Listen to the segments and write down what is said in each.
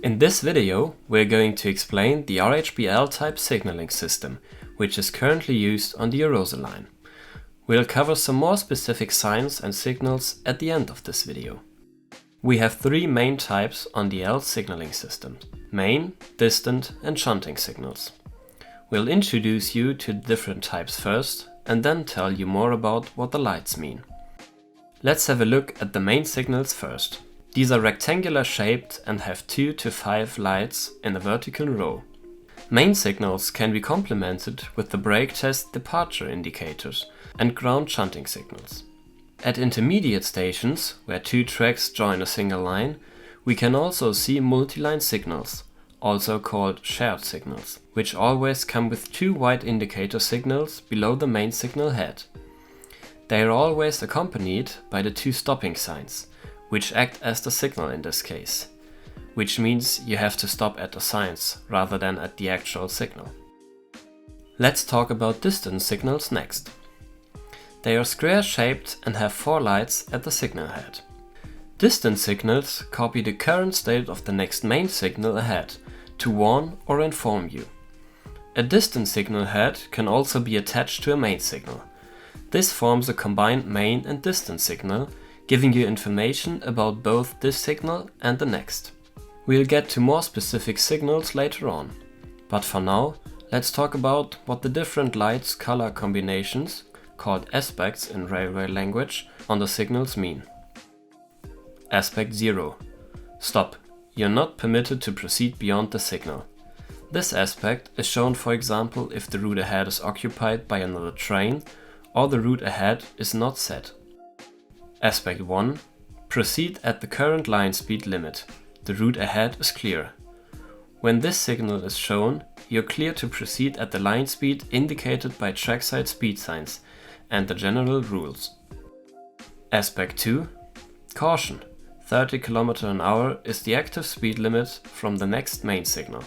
In this video, we're going to explain the RHBL type signaling system, which is currently used on the Arosa Line. We'll cover some more specific signs and signals at the end of this video. We have three main types on the L signaling system: main, distant and shunting signals. We'll introduce you to the different types first and then tell you more about what the lights mean. Let's have a look at the main signals first. These are rectangular shaped and have 2 to 5 lights in a vertical row. Main signals can be complemented with the brake test departure indicators and ground shunting signals. At intermediate stations, where 2 tracks join a single line, we can also see multi-line signals, also called shared signals, which always come with 2 white indicator signals below the main signal head. They are always accompanied by the 2 stopping signs, which act as the signal in this case, which means you have to stop at the signs rather than at the actual signal. Let's talk about distant signals next. They are square shaped and have 4 lights at the signal head. Distant signals copy the current state of the next main signal ahead to warn or inform you. A distant signal head can also be attached to a main signal. This forms a combined main and distant signal, giving you information about both this signal and the next. We'll get to more specific signals later on, but for now, let's talk about what the different lights color combinations, called aspects in railway language, on the signals mean. Aspect 0. Stop. You're not permitted to proceed beyond the signal. This aspect is shown, for example, if the route ahead is occupied by another train or the route ahead is not set. Aspect 1. Proceed at the current line speed limit. The route ahead is clear. When this signal is shown, you're clear to proceed at the line speed indicated by trackside speed signs and the general rules. Aspect 2. Caution. 30 km/h is the active speed limit from the next main signal.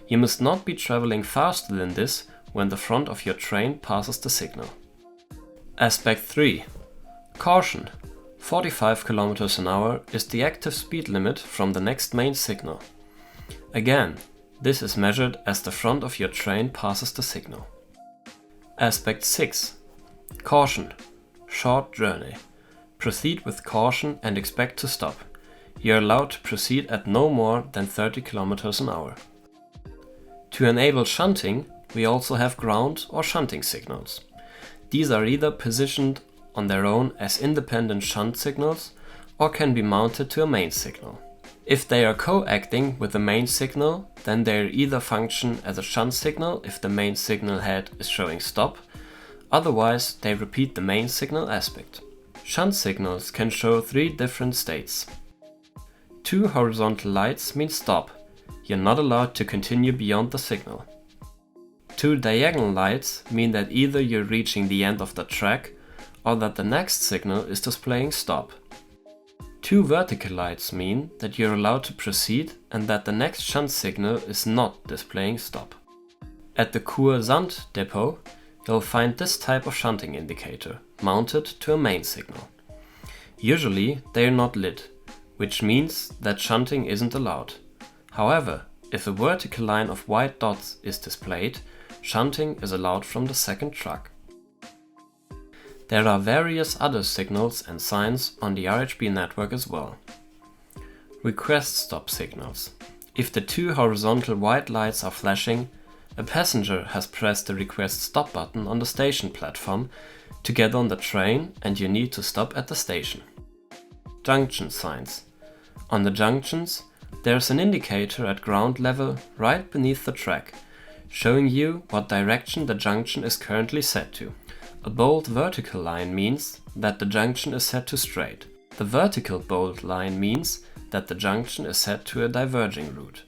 You must not be traveling faster than this when the front of your train passes the signal. Aspect 3. Caution. 45 km/h is the active speed limit from the next main signal. Again, this is measured as the front of your train passes the signal. Aspect 6. Caution. Short journey. Proceed with caution and expect to stop. You are allowed to proceed at no more than 30 km/h. To enable shunting, we also have ground or shunting signals. These are either positioned on their own as independent shunt signals or can be mounted to a main signal. If they are co-acting with the main signal, then they either function as a shunt signal if the main signal head is showing stop, otherwise they repeat the main signal aspect. Shunt signals can show 3 different states. 2 horizontal lights mean stop. You're not allowed to continue beyond the signal. 2 diagonal lights mean that either you're reaching the end of the track or that the next signal is displaying stop. 2 vertical lights mean that you're allowed to proceed and that the next shunt signal is not displaying stop. At the Kur-Sand depot, you'll find this type of shunting indicator, mounted to a main signal. Usually they are not lit, which means that shunting isn't allowed. However, if a vertical line of white dots is displayed, shunting is allowed from the second truck. There are various other signals and signs on the RHB network as well. Request stop signals. If the 2 horizontal white lights are flashing, a passenger has pressed the request stop button on the station platform to get on the train and you need to stop at the station. Junction signs. On the junctions, there's an indicator at ground level right beneath the track, showing you what direction the junction is currently set to. A bold vertical line means that the junction is set to straight. The vertical bold line means that the junction is set to a diverging route.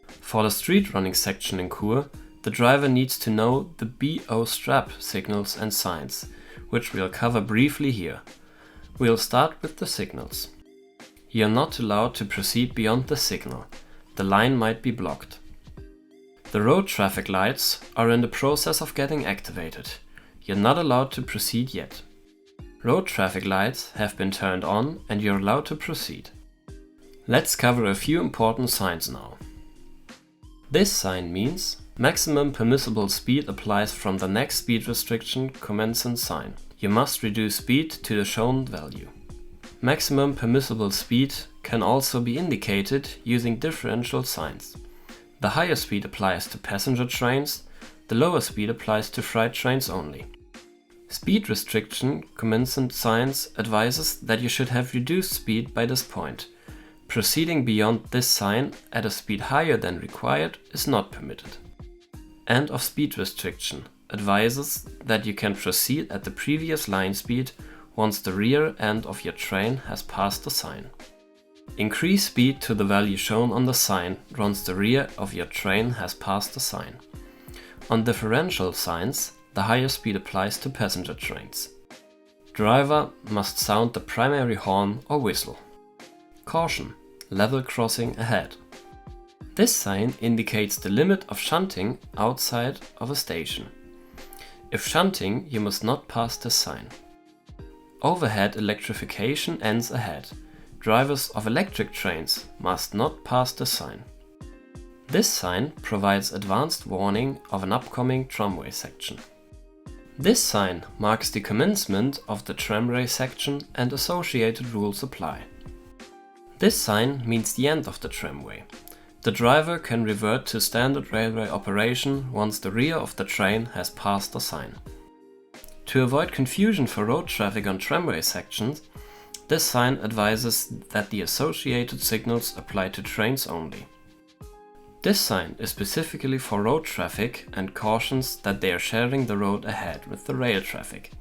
For the street running section in Kur, the driver needs to know the BO-Strab signals and signs, which we'll cover briefly here. We'll start with the signals. You're not allowed to proceed beyond the signal. The line might be blocked. The road traffic lights are in the process of getting activated. You're not allowed to proceed yet. Road traffic lights have been turned on and you're allowed to proceed. Let's cover a few important signs now. This sign means maximum permissible speed applies from the next speed restriction commencement sign. You must reduce speed to the shown value. Maximum permissible speed can also be indicated using differential signs. The higher speed applies to passenger trains, the lower speed applies to freight trains only. Speed restriction commencement signs advises that you should have reduced speed by this point. Proceeding beyond this sign at a speed higher than required is not permitted. End of speed restriction advises that you can proceed at the previous line speed once the rear end of your train has passed the sign. Increase speed to the value shown on the sign once the rear of your train has passed the sign. On differential signs, the higher speed applies to passenger trains. Driver must sound the primary horn or whistle. Caution: level crossing ahead. This sign indicates the limit of shunting outside of a station. If shunting, you must not pass this sign. Overhead electrification ends ahead. Drivers of electric trains must not pass this sign. This sign provides advanced warning of an upcoming tramway section. This sign marks the commencement of the tramway section and associated rules apply. This sign means the end of the tramway. The driver can revert to standard railway operation once the rear of the train has passed the sign. To avoid confusion for road traffic on tramway sections, this sign advises that the associated signals apply to trains only. This sign is specifically for road traffic and cautions that they are sharing the road ahead with the rail traffic.